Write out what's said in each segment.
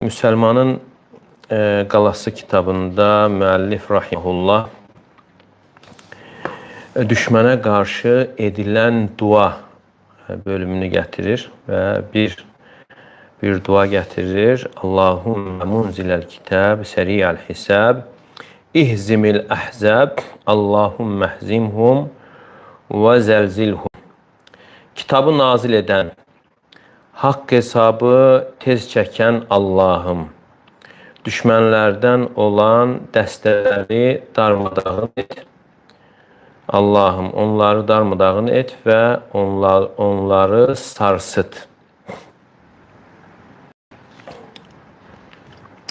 Müsəlmanın Qalası kitabında müəllif rahimehullah düşmənə qarşı edilən dua bölümünü gətirir və bir dua gətirir. Allahummə munziləl kitab, səri'əl hisab, ihzimil əhzab, Allahummə hzimhum və zəlzilhum. Kitabı nazil edən, haqq hesabı tez çəkən Allahım, düşmənlərdən olan dəstələri darmadağın et. Allahım, onları darmadağın et və onları sarsıt.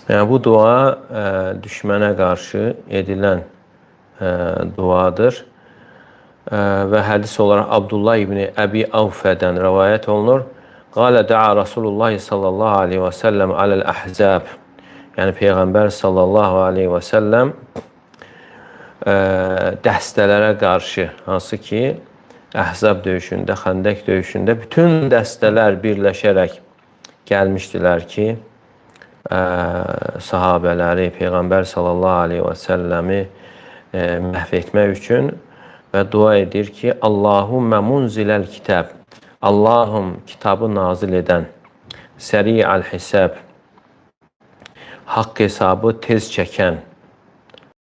Yəni, bu dua düşmənə qarşı edilən duadır. Və hədis olaraq Abdullah ibn Əbi Avfədən rəvayət olunur. Qalə də'a Rasulullah sallallahu aleyhi və səlləm aləl əhzəb. Yəni, Peyğəmbər sallallahu aleyhi və səlləm dəstələrə qarşı, hansı ki, Əhzab döyüşündə, Xəndək döyüşündə bütün dəstələr birləşərək gəlmişdilər ki, sahabələri, Peyğəmbər sallallahu aleyhi və səlləmi məhv etmək üçün və dua edir ki, Allahummə munziləl kitab, Allahım, kitabı nazil edən, səri'əl hisab, haqq hesabı tez çəkən,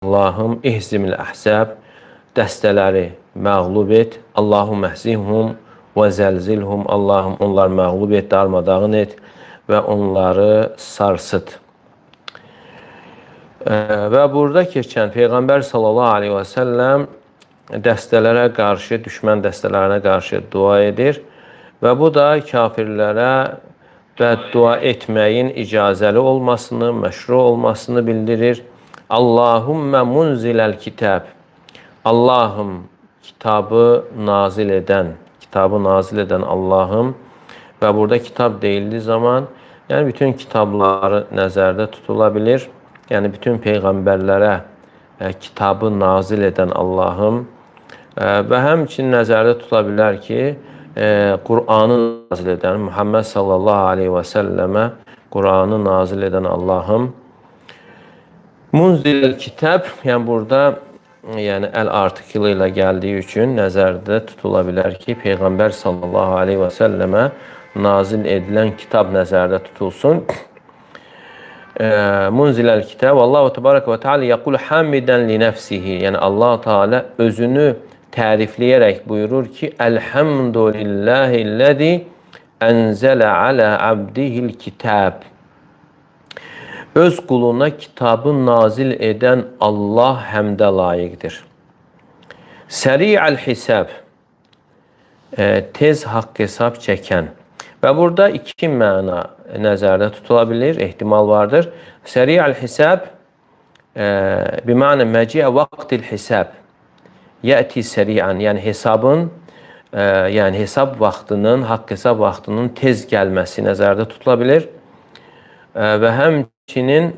Allahım, ihzimil əhzab, dəstələri məğlub et, Allahum əhzimhum və zəlzilhum, Allahım, onları məğlub et, darmadağın et və onları sarsıt. Və burada keçən Peyğəmbər sallallahu aleyhi və səlləm dəstələrə qarşı, düşmən dəstələrinə qarşı dua edir və bu da kafirlərə bəddua etməyin icazəli olmasını, məşru olmasını bildirir. Allahummə munziləl kitab, Allahım, kitabı nazil edən Allahım və burada kitab deyildiyi zaman, yəni bütün kitabları nəzərdə tutula bilir. Yəni bütün peyğəmbərlərə kitabı nazil edən Allahım və həmçinin nəzərdə tutula bilər ki, Qur'anı nazil edən Muhammed sallallahu aleyhi və səlləmə Qur'anı nazil edən Allahım. Munzil kitab, yəni burada əl artıqılı ilə gəldiyi üçün nəzərdə tutula bilər ki, Peyğəmbər sallallahu aleyhi və səlləmə nazil edilən kitab nəzərdə tutulsun. Munziləl kitab, Allahu təbarək və teala yəqul hamidən li nəfsihi, yəni Allah Teala özünü tərifləyərək buyurur ki, Elhamdülillahilləzi ənzələ alə abdihil kitab. Öz quluna kitabı nazil edən Allah həmdə layiqdir. Səri'əl hisab, tez haqq hesab çəkən. Və burada iki məna nəzərdə tutula bilir, ehtimal vardır. Səri'əl hisab, bimənə məciə vaqtil hisab, yəti səri'ən, yəni hesabın, yəni hesab vaxtının, haqq hesab vaxtının tez gəlməsi nəzərdə tutula bilir. Və həmçinin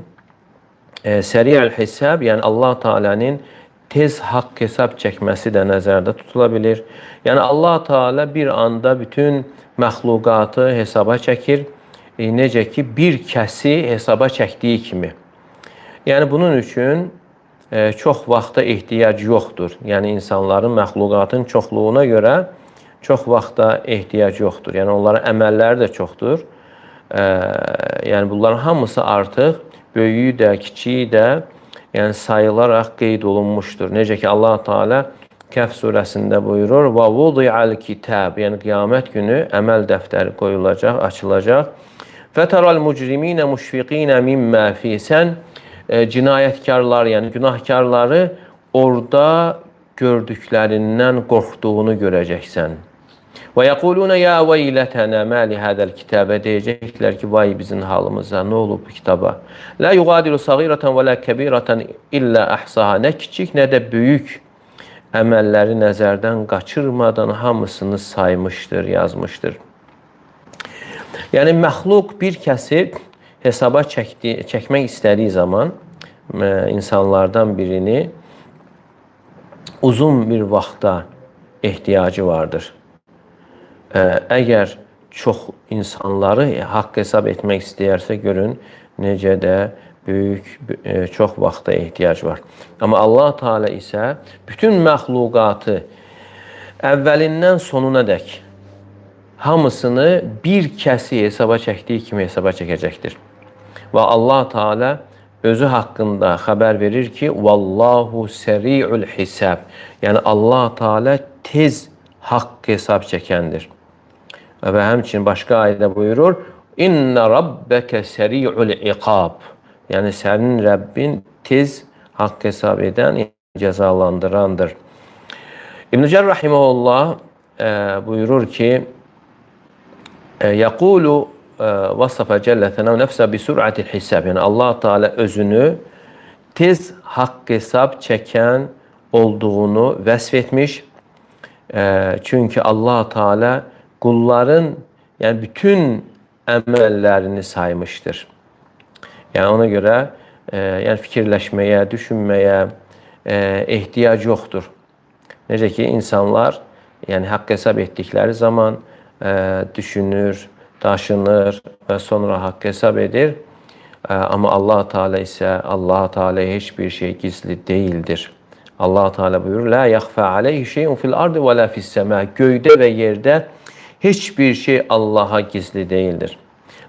səri'əl hisab, yəni Allah Teala'nın tez haqq hesab çəkməsi də nəzərdə tutula bilir. Yəni Allah Teala bir anda bütün məxluqatı hesaba çəkir, necə ki, bir kəsi hesaba çəkdiyi kimi. Yəni bunun üçün çox vaxta ehtiyac yoxdur. Yəni insanların, məxluqatın çoxluğuna görə çox vaxta ehtiyac yoxdur. Yəni onların əməlləri də çoxdur. Yəni bunların hamısı artıq böyüyü də, kiçiyi də yəni sayılaraq qeyd olunmuşdur. Necə ki Allah Teala Kəhf surəsində buyurur: "Və vudi'al kitab", yəni qiyamət günü əməl dəftəri qoyulacaq, açılacaq. "Fətaral mujrimina mushfiqina mimma fi", sən cinayətkarlar, yəni günahkarları orada gördüklərindən qorxduğunu görəcəksən. Və yəquluna ya veyletana ma li hadal kitab, deyəcəklər ki, vay bizim halımıza, nə olub bu kitaba? La yughadiru saghiratan və la kabiratan illa ahsaha, nə kiçik, nə də böyük əməlləri nəzərdən qaçırmadan hamısını saymışdır, yazmışdır. Yəni məxluq bir kəsi hesaba çəkmək istədiyi zaman insanlardan birini uzun bir vaxta ehtiyacı vardır. Əgər çox insanları haqq hesab etmək istəyərsə, görün necə də böyük, çox vaxta ehtiyac var. Amma Allah Teala isə bütün məxluqatı əvvəlindən sonuna dək hamısını bir kəsi hesaba çəkdiyi kimi hesaba çəkəcəkdir. Və Allah Teala özü haqqında xəbər verir ki, Vallahu səri'ul hisab. Yəni Allah Teala tez haqq hesab çəkəndir. Və həmçinin başqa ayədə buyurur, İnna rabbəkə səri'ul iqab. Yəni sənin Rəbbin tez haqq hesab edən, cəzalandırandır. İbn Cərr rahimehullah buyurur ki, Yəqulu vasafa cəllə thənəv nəfsə bi sür'atil hisab. Yəni Allah Teala özünü tez haqq hesab çəkən olduğunu vəsf etmiş. Çünki Allah Teala qulların yəni bütün əməllərini saymışdır. Yəni ona görə yəni fikirləşməyə, düşünməyə ehtiyac yoxdur. Necə ki insanlar yəni haqq hesab etdikləri zaman düşünür, daşınır və sonra haqq hesab edir. Amma Allah Teala isə Allah Teala heç bir şey gizli değildir. Allah Teala buyurur: "La yaxfa aleyhi şey'un fil ardı və la fis sema." Göydə və yerdə heç bir şey Allah'a gizli değildir.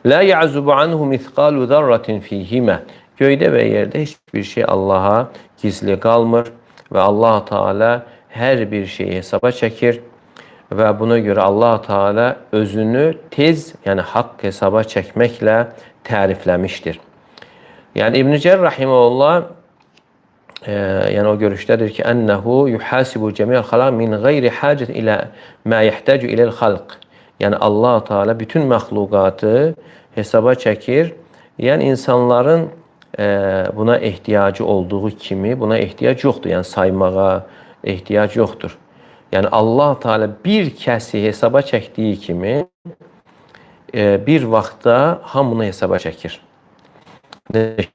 La ya'zubu anhu mithqalu zarratin fihima. Göydə və yerdə heç bir şey Allah'a gizli qalmır və Allah Teala hər bir şeyi hesaba çəkir və buna görə Allah Teala özünü tez, yəni haqq hesaba çəkməklə tərifləmişdir. Yəni İbn Cərr rahimehullah yəni o görüşdədir ki, "Ənnehu yuhasibu cəmi'al xalq min gayri hacət ilə ma yahtacu iləl xalq." Yəni Allah Teala bütün məxluqatı hesaba çəkir. Yəni insanların buna ehtiyacı olduğu kimi buna ehtiyac yoxdur. Yəni saymağa ehtiyac yoxdur. Yəni Allah Teala bir kəsi hesaba çəkdiyi kimi bir vaxtda hamını hesaba çəkir.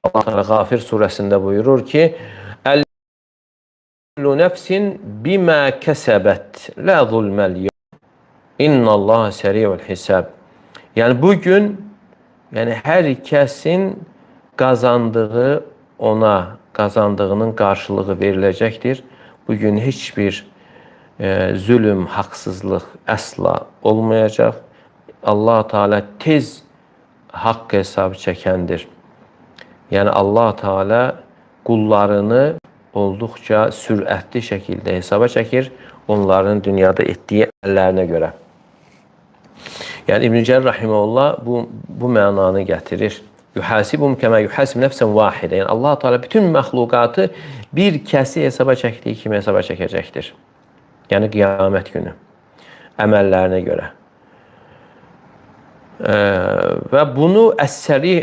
Allah Teala Gafir surəsində buyurur ki, "Kullu nefsin bima kəsəbət, la zulməl yevm. İnnallaha səri'ul hisab." Yəni bugün yəni hər kəsin qazandığı ona qazandığının qarşılığı veriləcəkdir. Bugün heç bir zülm, haqsızlıq əsla olmayacaq. Allah Teala tez haqq hesab çəkəndir. Yəni Allah Teala qullarını olduqca sürətli şəkildə hesaba çəkir onların dünyada etdiyi əllərinə görə. Yəni İbn Cərr rahimehullah bu mənanı gətirir. Yuhasibum kəmə yuhasib nəfsən vahidə. Yəni Allah Teala bütün məxluqatı bir kəsi hesaba çəkdiyi kimi hesaba çəkəcəkdir. Yəni qiyamət günü əməllərinə görə. Və bunu Əs-Səri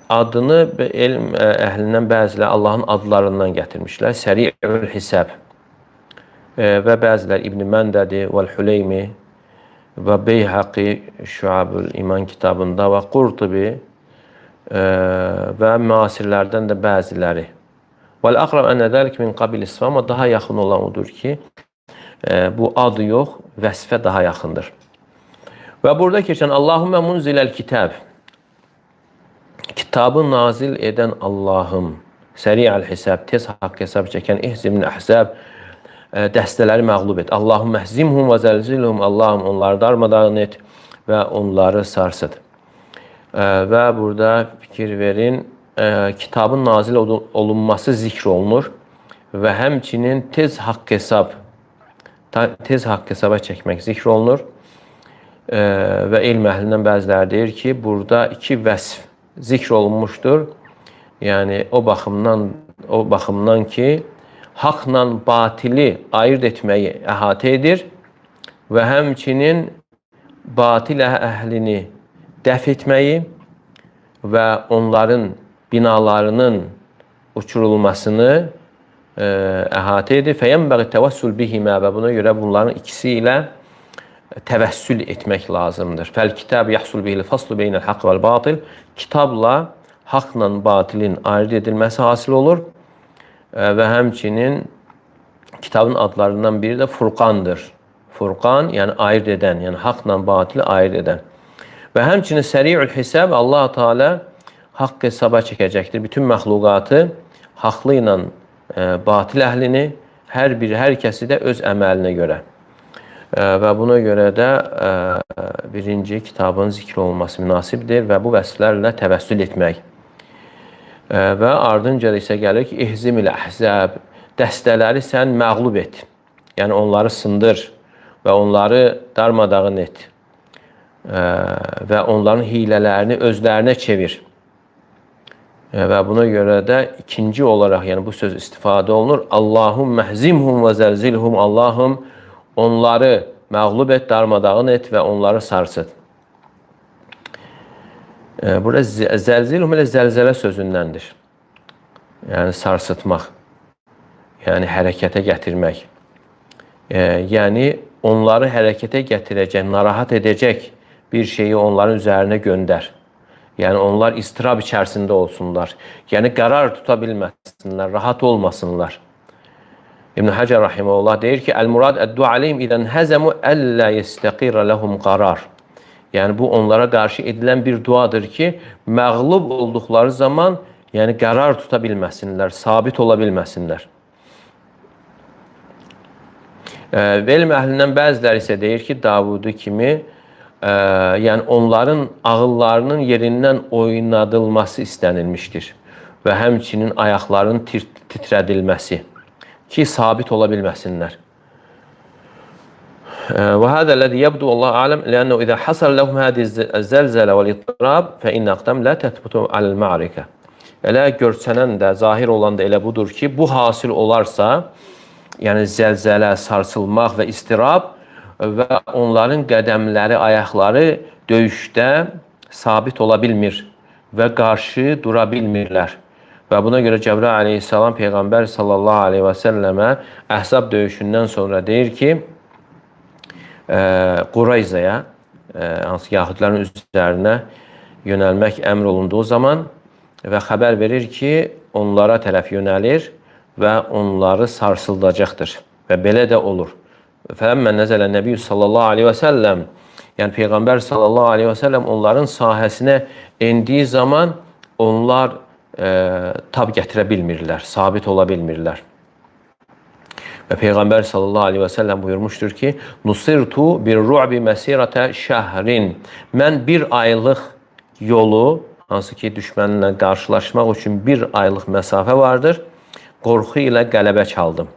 adını elm əhlindən bəzilər Allahın adlarından gətirmişlər. Səri'ül hisab. Və bəzilər İbn Məndədi vəl-Hüleymi və Beyhaqi Şuabul İman kitabında və Qurtubi və müasirlərdən də bəziləri. Vəl-Aqrab ənə zəlik min qabil ismi, amma daha yaxın olan odur ki, bu adı yox, vəsfə daha yaxındır. Və burada keçən Allahümmə munziləl kitab. Kitabı nazil edən Allahım, səri'əl hisab, tez haqq hesab çəkən ihzimin əhzəb, dəstələri məğlub et. Allahümmə hzimhum və zəlzilhum, Allahım onları darmadağın et və onları sarsıt. Və burada fikir verin, kitabın nazil olunması zikr olunur və həmçinin tez haqq hesaba çəkmək zikr olunur. Və elm əhlindən bəziləri deyir ki, burada iki vəsf zikr olunmuşdur. Yəni o baxımdan ki, haqla batili ayırt etməyi əhatə edir və həmçinin batil əhlini dəf etməyi və onların binalarının uçurulmasını əhatə edir. Fəyənbəği təvəssül bihimə və buna görə bunların ikisi ilə təvəssül etmək lazımdır. Fəl-kitab yəhsul bihil faslu beynəl haqq vəl-batil. Kitabla haqla batilin ayırt edilməsi hasil olur və həmçinin kitabın adlarından biri də Furqandır. Furqan, yəni ayırt edən, yəni haqla batili ayırt edən. Və həmçinin səri'ül hisab Allah Teala haqq hesaba çəkəcəkdir. Bütün məxluqatı haqlı ilə batil əhlini, hər kəsi də öz əməlinə görə. Və buna görə də birinci kitabın zikr olunması münasibdir və bu vəsflərlə təvəssül etmək. Və ardınca isə gəlir ki, ihzimil əhzəb, dəstələri sən məğlub et. Yəni onları sındır və onları darmadağın et. Və onların hilələrini özlərinə çevir. Və buna görə də ikinci olaraq, yəni bu söz istifadə olunur. Allahum məhzimhum və zəlzilhum. Allahım onları məğlub et, darmadağın et və onları sarsıt. Burada zəlzilhum elə zəlzələ sözündəndir. Yəni sarsıtmaq, yəni hərəkətə gətirmək. Yəni onları hərəkətə gətirəcək, narahat edəcək bir şeyi onların üzərinə göndər. Yəni onlar istirab içərisində olsunlar. Yəni qərar tuta bilməsinlər, rahat olmasınlar. İbn Həcər rahimehullah deyir ki, "Əl-murad əddu aleyhim idən həzəmu əllə yestəqirə ləhum qarar." Yəni bu onlara qarşı edilən bir duadır ki, məğlub olduqları zaman yəni qərar tuta bilməsinlər, sabit ola bilməsinlər. Və elm əhlindən bəziləri isə deyir ki, Davudu kimi yəni onların ağıllarının yerindən oynadılması istənilmişdir və həmçinin ayaqlarının titrədilməsi ki, sabit ola bilməsinlər. Və hədə ləzi yəbdu Allahu aləm lənnə izə hasal ləhum hədi zəlzələ vəl-ittirab fə innə aqdam lə tətbutu aləl-ma'rikə. Elə görsənən də, zahir olan da elə budur ki, bu hasil olarsa, yəni zəlzələ, sarsılmaq və istirab və onların qədəmləri, ayaqları döyüşdə sabit ola bilmir və qarşı dura bilmirlər. Və buna görə Cəbrail aleyhissalam Peyğəmbər sallallahu aleyhi və səlləmə Əhzab döyüşündən sonra deyir ki, Qurayzaya, hansı yahudilərin üzərinə yönəlmək əmr olunduğu zaman və xəbər verir ki, onlara tərəf yönəlir və onları sarsıldacaqdır. Və belə də olur. Fələmmə nəzələ Nəbiyyü sallallahu aleyhi və səlləm, yəni Peyğəmbər sallallahu aleyhi və səlləm onların sahəsinə endiyi zaman onlar tab gətirə bilmirlər, sabit ola bilmirlər. Və Peyğəmbər sallallahu aleyhi və səlləm buyurmuşdur ki, Nusirtu bir ru'bi məsirətə şəhrin. Mən bir aylıq yolu, hansı ki düşmənlə qarşılaşmaq üçün bir aylıq məsafə vardır, qorxu ilə qələbə çaldım.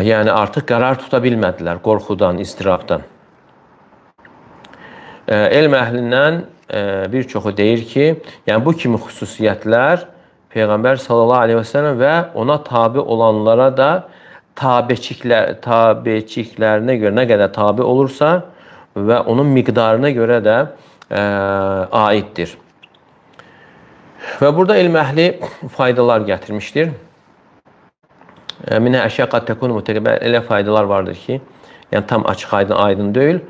Yəni artıq qərar tuta bilmədilər qorxudan, istirabdan. Elm əhlindən bir çoxu deyir ki, yəni bu kimi xüsusiyyətlər Peyğəmbər sallallahu aleyhi və səlləm və ona tabi olanlara da tabeçiklərinə görə nə qədər tabi olursa və onun miqdarına görə də aiddir. Və burada elm əhli faydalar gətirmişdir. Minə əşya qad təkunu mütəqəbbə, elə faydalar vardır ki, yəni tam açıq aydın deyil.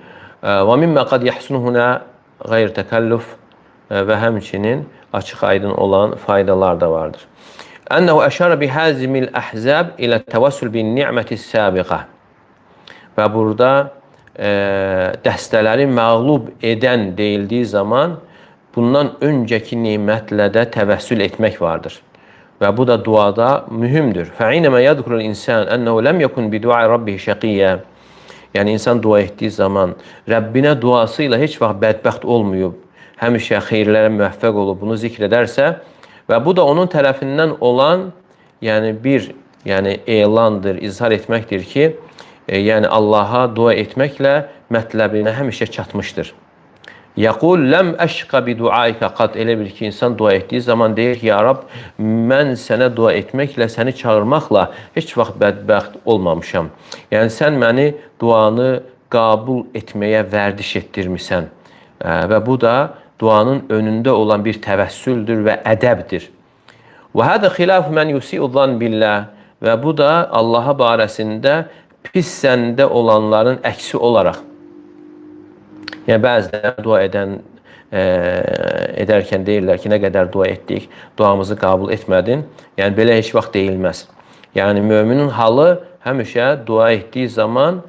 Və mimmə qad yəhsunhunə qeyr təkəllüf və həmçinin açıq aydın olan faydalar da vardır. Ənəhu əşərə bihəzimil əhzəb ilə təvəssül bin ni'mətis səbiqə. Və burada dəstələri məğlub edən deyildiyi zaman bundan öncəki nimətlə də təvəssül etmək vardır. Və bu da duada mühümdür. Fə'inəmə yədkurul insan ənəhu ləm yəkun biduai rabbihi şəqiyyə. Yəni insan dua etdiyi zaman Rəbbinə duası ilə heç vaxt bədbəxt olmayıb, həmişə xeyirlərə müvəffəq olub, bunu zikr edərsə və bu da onun tərəfindən olan yəni elandır, izhar etməkdir ki, yəni Allaha dua etməklə mətləbinə həmişə çatmışdır. Yəqul ləm əşqa bi duaikə qad, elə bir ki, insan dua etdiyi zaman deyir ki, ya Rab, mən sənə dua etməklə, səni çağırmaqla heç vaxt bədbəxt olmamışam. Yəni sən məni duanı qəbul etməyə vərdiş etdirmisən və bu da duanın önündə olan bir təvəssüldür və ədəbdir. Və hədə xilaf mən yusi'uddan billah, və bu da Allaha barəsində pis səndə olanların əksi olaraq. Yəni bəziləri dua edərkən deyirlər ki, nə qədər dua etdik, duamızı qəbul etmədin. Yəni belə heç vaxt deyilməz. Yəni müminin halı həmişə dua etdiyi zaman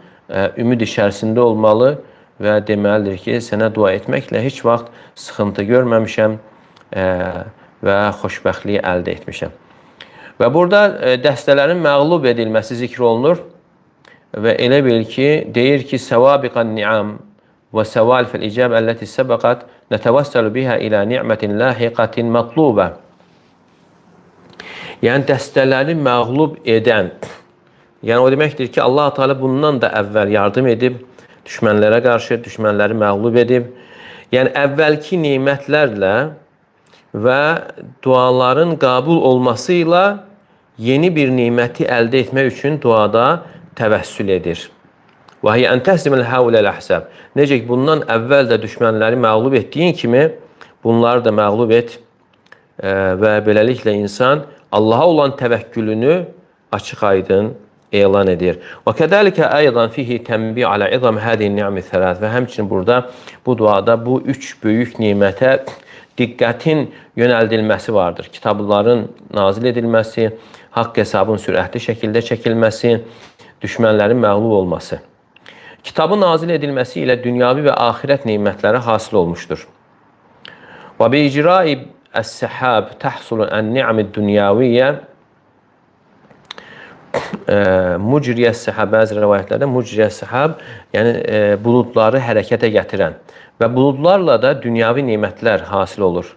ümid içərisində olmalı və deməlidir ki, sənə dua etməklə heç vaxt sıxıntı görməmişəm və xoşbəxtliyi əldə etmişəm. Və burada dəstələrin məğlub edilməsi zikr olunur və elə bil ki, deyir ki, səvabiqən ni'am və səval fil-icab əlləti səbəqat nətəvəssəlu bihə ilə ni'mətin lahiqatin mətlubə. Yəni, dəstələri məğlub edən, yəni o deməkdir ki, Allah-u Teala bundan da əvvəl yardım edib, düşmənlərə qarşı düşmənləri məğlub edib. Yəni, əvvəlki nemətlərlə və duaların qəbul olması ilə yeni bir neməti əldə etmək üçün duada təvəssül edir. Və hiyə ən təhsimil həvləl əhsəb. Necə ki, bundan əvvəl də düşmənləri məğlub etdiyin kimi, bunları da məğlub et və beləliklə insan Allaha olan təvəkkülünü açıq-aydın elan edir. Və kədəlikə aydan fihi tənbih alə izam hədi ni'mi thələth. Və həmçinin burada, bu duada bu üç böyük nemətə diqqətin yönəldilməsi vardır. Kitabların nazil edilməsi, haqq hesabın sürətli şəkildə çəkilməsi, düşmənlərin məğlub olması. Kitabın nazil edilməsi ilə dünyavi və axirət nemətləri hasil olmuşdur. Və bi icrai əs-səhab təhsulu ən-ni'mid dünyaviyyə mucriyyəs-səhab, bəzi rəvayətlərdə mucriyyəs-səhab, yəni buludları hərəkətə gətirən və buludlarla da dünyavi nemətlər hasil olur.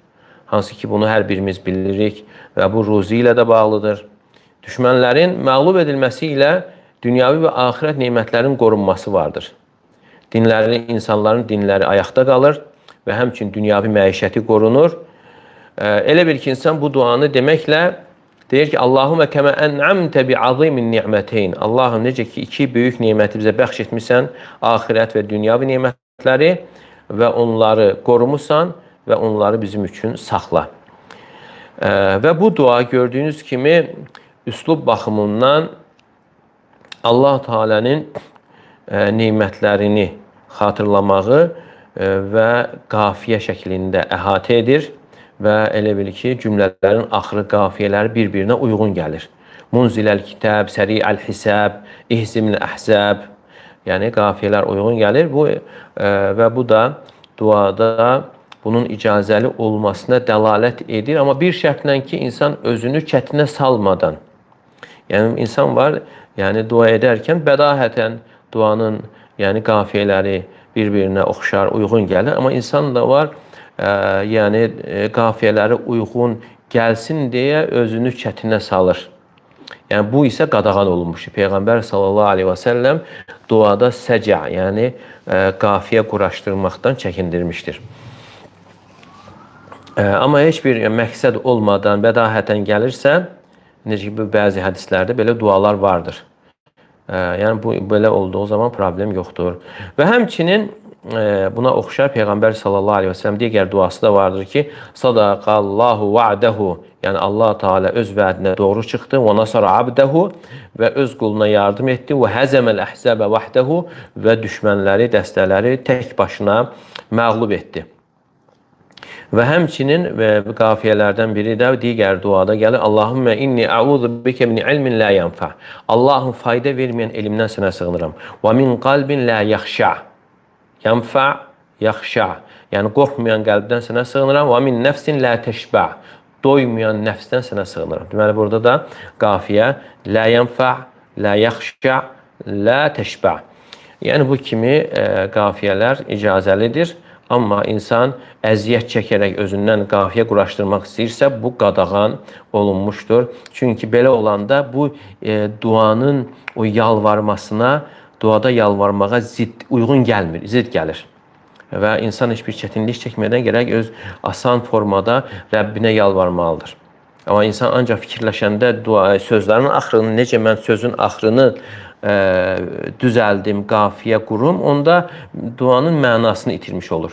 Hansı ki, bunu hər birimiz bilirik və bu ruzi ilə də bağlıdır. Düşmənlərin məğlub edilməsi ilə dünyavi və axirət nemətlərin qorunması vardır. İnsanların dinləri ayaqda qalır və həmçinin dünyavi məişəti qorunur. Elə bir ki, insan bu duanı deməklə deyir ki, Allahumə kəmə ən'amtə bi'azimin ni'məteyn. Allahım, necə ki, iki böyük neməti bizə bəxş etmişsən, axirət və dünyavi nemətləri və onları qorumusan və onları bizim üçün saxla. Və bu dua gördüyünüz kimi üslub baxımından Allah Teala'nın nemətlərini xatırlamağı və qafiyə şəklində əhatə edir və elə bil ki, cümlələrin axırı qafiyələri bir-birinə uyğun gəlir. Munziləl kitab, səri'əl hisab, ihzimil əhzəb, yəni qafiyələr uyğun gəlir və bu da duada bunun icazəli olmasına dəlalət edir. Amma bir şərtlə ki, insan özünü çətinə salmadan, yəni insan var, yəni dua edərkən bədahətən duanın qafiyələri bir-birinə oxşar, uyğun gəlir. Amma insan da var, yəni qafiyələri uyğun gəlsin deyə özünü çətinə salır. Yəni bu isə qadağan olunmuşdur. Peyğəmbər sallallahu aleyhi və səlləm duada səca, yəni qafiyə quraşdırmaqdan çəkindirmişdir. Amma heç bir məqsəd olmadan bədahətən gəlirsə, necə ki, bəzi hədislərdə belə dualar vardır. Yəni bu belə olduğu zaman problem yoxdur. Və həmçinin buna oxşar Peyğəmbər sallallahu aleyhi və səlləm digər duası da vardır ki, sadaqallahu va'dehu, yəni Allah Teala öz vədinə doğru çıxdı, və nasara abdehu, və öz quluna yardım etdi, və həzəməl əhzəbə vahdehu, və düşmənləri, dəstələri tək başına məğlub etdi. Və həmçinin qafiyələrdən biri də digər duada gəlir. Allahümmə inni əuzu bikə min ilmin la yanfa. Allahım, fayda verməyən elmdən sənə sığınıram. Və min qalbin la yaxşa. Yanfa, yaxşa. Yəni qorxmayan qəlbdən sənə sığınıram. Və min nəfsin la təşbə. Doymayan nəfsdən sənə sığınıram. Deməli, burada da qafiyə la yanfa, la yaxşa, la təşbə. Yəni bu kimi qafiyələr icazəlidir. Amma insan əziyyət çəkərək özündən qafiyə quraşdırmaq istəyirsə, bu qadağan olunmuşdur. Çünki belə olanda bu duanın o yalvarmasına, duada yalvarmağa uyğun gəlmir, zid gəlir. Və insan heç bir çətinlik çəkmədən gərək öz asan formada Rəbbinə yalvarmalıdır. Amma insan ancaq fikirləşəndə sözlərin axırını, necə mən sözün axırını düzəldim, qafiyə qurum, onda duanın mənasını itirmiş olur.